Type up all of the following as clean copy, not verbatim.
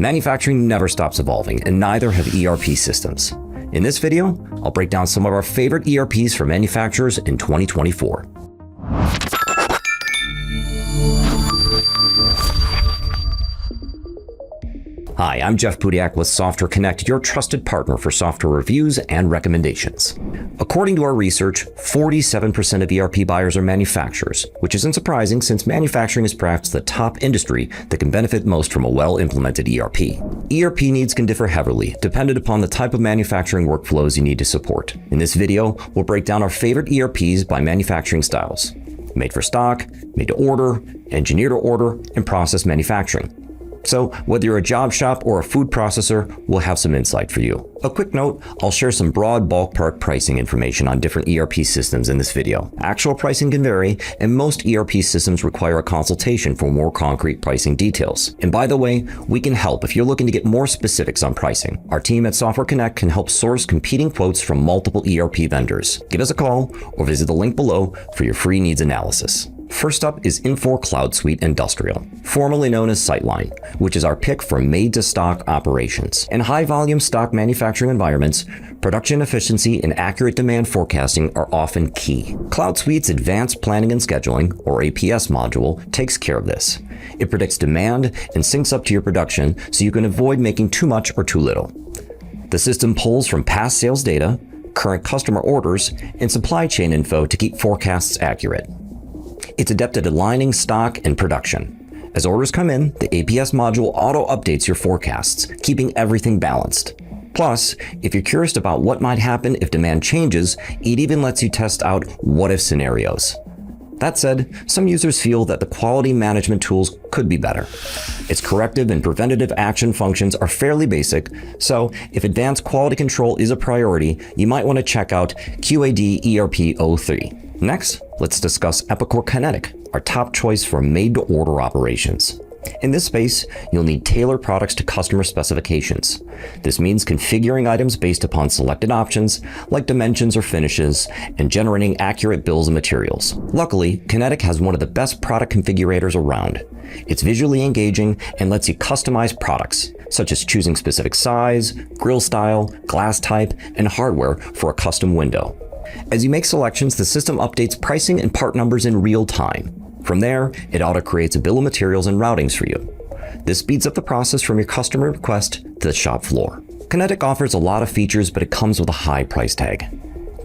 Manufacturing never stops evolving, and neither have ERP systems. In this video, I'll break down some of our favorite ERPs for manufacturers in 2024. Hi, I'm Jeff Pudiak with Software Connect, your trusted partner for software reviews and recommendations. According to our research, 47% of ERP buyers are manufacturers, which isn't surprising since manufacturing is perhaps the top industry that can benefit most from a well-implemented ERP. ERP needs can differ heavily, dependent upon the type of manufacturing workflows you need to support. In this video, we'll break down our favorite ERPs by manufacturing styles: made for stock, made to order, engineer to order, and process manufacturing. So whether you're a job shop or a food processor, we'll have some insight for you. A quick note, I'll share some broad ballpark pricing information on different ERP systems in this video. Actual pricing can vary, and most ERP systems require a consultation for more concrete pricing details. And by the way, we can help if you're looking to get more specifics on pricing. Our team at Software Connect can help source competing quotes from multiple ERP vendors. Give us a call or visit the link below for your free needs analysis. First up is Infor CloudSuite Industrial, formerly known as Sightline, which is our pick for made-to-stock operations. In high-volume stock manufacturing environments, production efficiency and accurate demand forecasting are often key. CloudSuite's Advanced Planning and Scheduling, or APS module, takes care of this. It predicts demand and syncs up to your production so you can avoid making too much or too little. The system pulls from past sales data, current customer orders, and supply chain info to keep forecasts accurate. It's adept at aligning stock and production. As orders come in, the APS module auto-updates your forecasts, keeping everything balanced. Plus, if you're curious about what might happen if demand changes, it even lets you test out what-if scenarios. That said, some users feel that the quality management tools could be better. Its corrective and preventative action functions are fairly basic, so if advanced quality control is a priority, you might want to check out QAD ERP 03. Next, let's discuss Epicor Kinetic, our top choice for made-to-order operations. In this space, you'll need tailored products to customer specifications. This means configuring items based upon selected options, like dimensions or finishes, and generating accurate bills of materials. Luckily, Kinetic has one of the best product configurators around. It's visually engaging and lets you customize products, such as choosing specific size, grill style, glass type, and hardware for a custom window. As you make selections, the system updates pricing and part numbers in real time. From there, it auto-creates a bill of materials and routings for you. This speeds up the process from your customer request to the shop floor. Kinetic offers a lot of features, but it comes with a high price tag.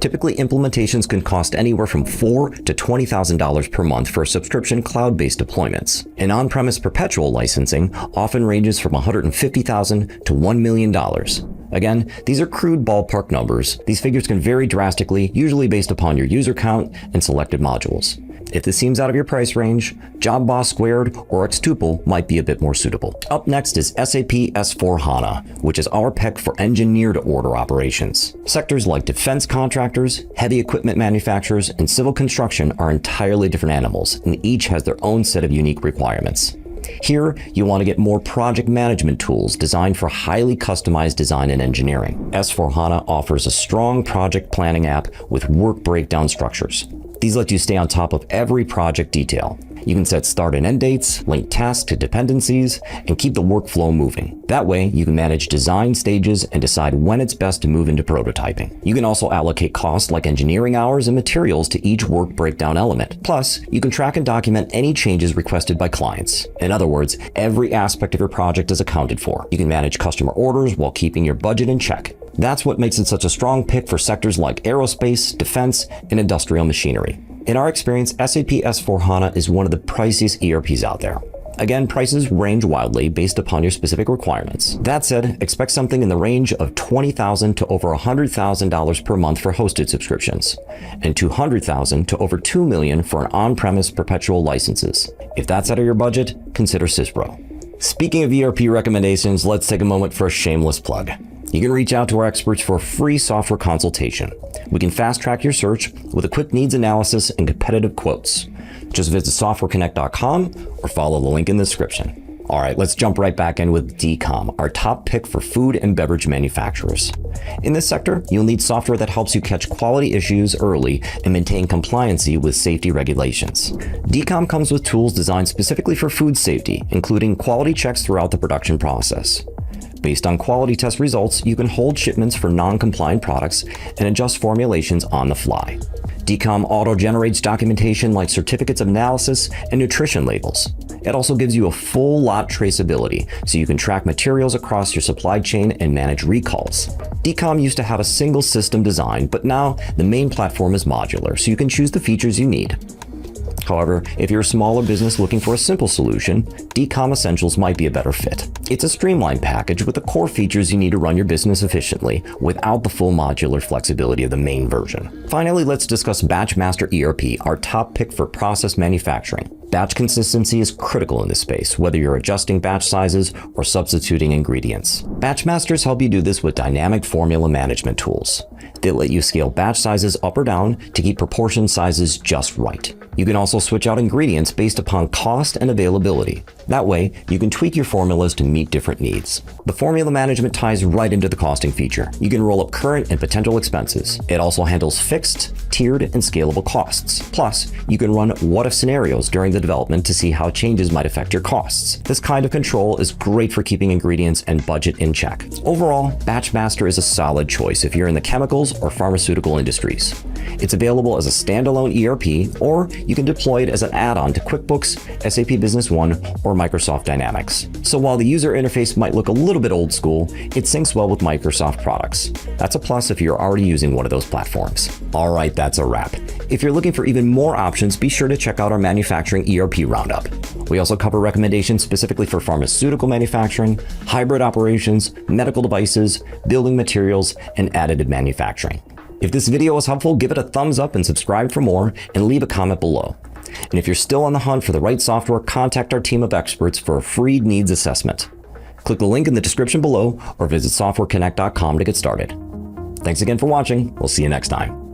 Typically, implementations can cost anywhere from $4,000 to $20,000 per month for subscription cloud-based deployments. And on-premise perpetual licensing often ranges from $150,000 to $1 million. Again, these are crude ballpark numbers. These figures can vary drastically, usually based upon your user count and selected modules. If this seems out of your price range, JobBoss Squared or Xtuple might be a bit more suitable. Up next is SAP S/4HANA, which is our pick for engineer-to-order operations. Sectors like defense contractors, heavy equipment manufacturers, and civil construction are entirely different animals, and each has their own set of unique requirements. Here, you want to get more project management tools designed for highly customized design and engineering. S/4HANA offers a strong project planning app with work breakdown structures. These let you stay on top of every project detail. You can set start and end dates, link tasks to dependencies, and keep the workflow moving. That way, you can manage design stages and decide when it's best to move into prototyping. You can also allocate costs like engineering hours and materials to each work breakdown element. Plus, you can track and document any changes requested by clients. In other words, every aspect of your project is accounted for. You can manage customer orders while keeping your budget in check. That's what makes it such a strong pick for sectors like aerospace, defense, and industrial machinery. In our experience, SAP S/4HANA is one of the priciest ERPs out there. Again, prices range wildly based upon your specific requirements. That said, expect something in the range of $20,000 to over $100,000 per month for hosted subscriptions, and $200,000 to over $2 million for an on-premise perpetual licenses. If that's out of your budget, consider Cispro. Speaking of ERP recommendations, let's take a moment for a shameless plug. You can reach out to our experts for a free software consultation. We can fast-track your search with a quick needs analysis and competitive quotes. Just visit softwareconnect.com or follow the link in the description. All right, let's jump right back in with Deacom, our top pick for food and beverage manufacturers. In this sector, you'll need software that helps you catch quality issues early and maintain compliancy with safety regulations. Deacom comes with tools designed specifically for food safety, including quality checks throughout the production process. Based on quality test results, you can hold shipments for non-compliant products and adjust formulations on the fly. Deacom auto-generates documentation like certificates of analysis and nutrition labels. It also gives you a full lot traceability, so you can track materials across your supply chain and manage recalls. Deacom used to have a single system design, but now the main platform is modular, so you can choose the features you need. However, if you're a smaller business looking for a simple solution, Deacom Essentials might be a better fit. It's a streamlined package with the core features you need to run your business efficiently without the full modular flexibility of the main version. Finally, let's discuss BatchMaster ERP, our top pick for process manufacturing. Batch consistency is critical in this space, whether you're adjusting batch sizes or substituting ingredients. BatchMasters help you do this with dynamic formula management tools. They let you scale batch sizes up or down to keep proportion sizes just right. You can also switch out ingredients based upon cost and availability. That way, you can tweak your formulas to meet different needs. The formula management ties right into the costing feature. You can roll up current and potential expenses. It also handles fixed, tiered, and scalable costs. Plus, you can run what-if scenarios during the development to see how changes might affect your costs. This kind of control is great for keeping ingredients and budget in check. Overall, BatchMaster is a solid choice if you're in the chemicals or pharmaceutical industries. It's available as a standalone ERP, or you can deploy it as an add-on to QuickBooks, SAP Business One, or Microsoft Dynamics. So while the user interface might look a little bit old school, it syncs well with Microsoft products. That's a plus if you're already using one of those platforms. All right, that's a wrap. If you're looking for even more options, be sure to check out our manufacturing ERP roundup. We also cover recommendations specifically for pharmaceutical manufacturing, hybrid operations, medical devices, building materials, and additive manufacturing. If this video was helpful, give it a thumbs up and subscribe for more, and leave a comment below. And if you're still on the hunt for the right software, contact our team of experts for a free needs assessment. Click the link in the description below or visit softwareconnect.com to get started. Thanks again for watching. We'll see you next time.